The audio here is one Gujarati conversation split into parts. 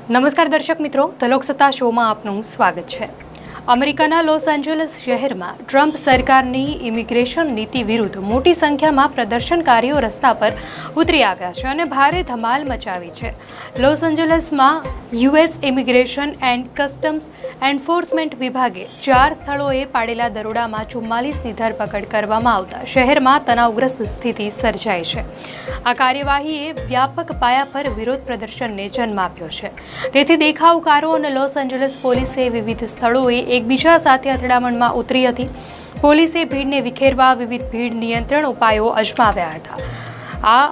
નમસ્કાર દર્શક મિત્રો, ધ લોકસત્તા શોમાં આપનું સ્વાગત છે। અમેરિકાના લોસ એન્જલસ શહેરમાં ટ્રમ્પ સરકારની ઇમિગ્રેશન નીતિ વિરુદ્ધ મોટી સંખ્યામાં પ્રદર્શનકારીઓ રસ્તા પર ઉતરી આવ્યા છે અને ભારે ધમાલ મચાવી છે। લોસ એન્જલસમાં US immigration and customs enforcement વિભાગે 4 સ્થળોએ પાડેલા દરોડામાં 44ની ધરપકડ કરવામાં આવતા શહેરમાં તણાવગ્રસ્ત સ્થિતિ સર્જાઈ છે। આ કાર્યવાહીએ વ્યાપક પાયા પર વિરોધ પ્રદર્શનને જન્મ આપ્યો છે। તેથી દેખાવકારો અને લોસ એન્જલસ પોલીસે વિવિધ સ્થળોએ એકબીજા સાથે અથડામણમાં ઉતરી હતી। પોલીસે ભીડને વિખેરવા વિવિધ ભીડ નિયંત્રણ ઉપાયો અજમાવ્યા હતા। આ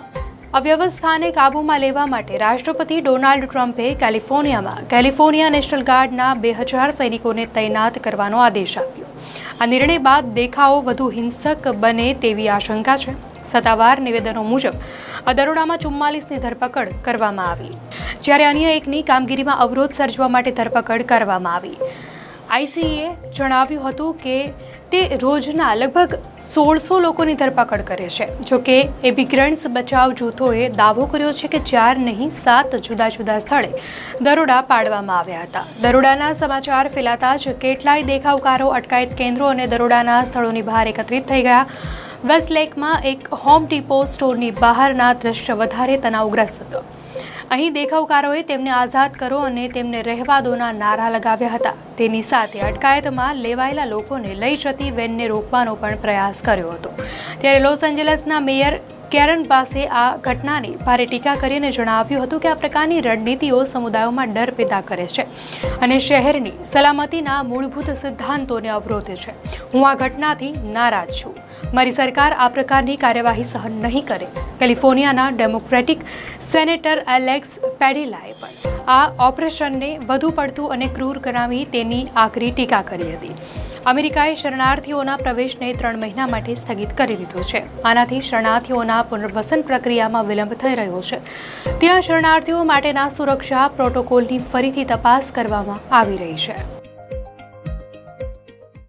અવ્યવસ્થાને કાબૂમાં લેવા માટે રાષ્ટ્રપતિ ડોનાલ્ડ ટ્રમ્પે કેલિફોર્નિયા નેશનલ ગાર્ડના 2000 સૈનિકોને તૈનાત કરવાનો આદેશ આપ્યો। આ નિર્ણય બાદ દેખાવો વધુ હિંસક બને તેવી આશંકા છે। સત્તાવાર નિવેદનો મુજબ આ દરોડામાં 44ની ધરપકડ કરવામાં આવી, જ્યારે અન્ય એકની કામગીરીમાં અવરોધ સર્જવા માટે ધરપકડ કરવામાં આવી। આઈસીએ જણાવ્યું હતું કે તે રોજના લગભગ 1600 લોકોની ધરપકડ કરે છે। જોકે ઇમિગ્રન્ટ્સ બચાવ જૂથોએ દાવો કર્યો છે કે 4 નહીં 7 જુદા જુદા સ્થળે દરોડા પાડવામાં આવ્યા હતા। દરોડાના સમાચાર ફેલાતા જ કેટલાય દેખાવકારો અટકાયત કેન્દ્રો અને દરોડાના સ્થળોની બહાર એકત્રિત થઈ ગયા। વેસ્ટલેકમાં એક હોમ ડીપો સ્ટોરની બહારના દ્રશ્ય વધારે તણાવગ્રસ્ત હતો। અહીં દેખાવકારોએ તેમને આઝાદ કરો અને તેમને રહેવા દોના નારા લગાવ્યા હતા। તેની સાથે અટકાયતમાં લેવાયેલા લોકોને લઈ જતી વેનને રોકવાનો પણ પ્રયાસ કર્યો હતો। ત્યારે લોસ એન્જલસના મેયર કેરન પાસે આ ઘટનાની ભારે ટીકા કરીને જણાવ્યું હતું કે આ પ્રકારની રણનીતિઓ સમુદાયોમાં ડર પેદા કરે છે અને શહેરની સલામતીના મૂળભૂત સિદ્ધાંતોને અવરોધે છે। હું આ ઘટનાથી નારાજ છું। મારી સરકાર આ પ્રકારની કાર્યવાહી સહન નહીં કરે। કેલિફોર્નિયાના ડેમોક્રેટિક સેનેટર એલેક્સ પેડિલાએ પણ આ ઓપરેશનને વધુ પડતું અને ક્રૂર ગણાવી તેની આકરી ટીકા કરી હતી। અમેરિકાએ શરણાર્થીઓના પ્રવેશને 3 મહિના માટે સ્થગિત કરી દીધો છે। આનાથી શરણાર્થીઓના પુનર્વસન પ્રક્રિયામાં વિલંબ થઈ રહ્યો છે। ત્યાં શરણાર્થીઓ માટેના સુરક્ષા પ્રોટોકોલની ફરીથી તપાસ કરવામાં આવી રહી છે।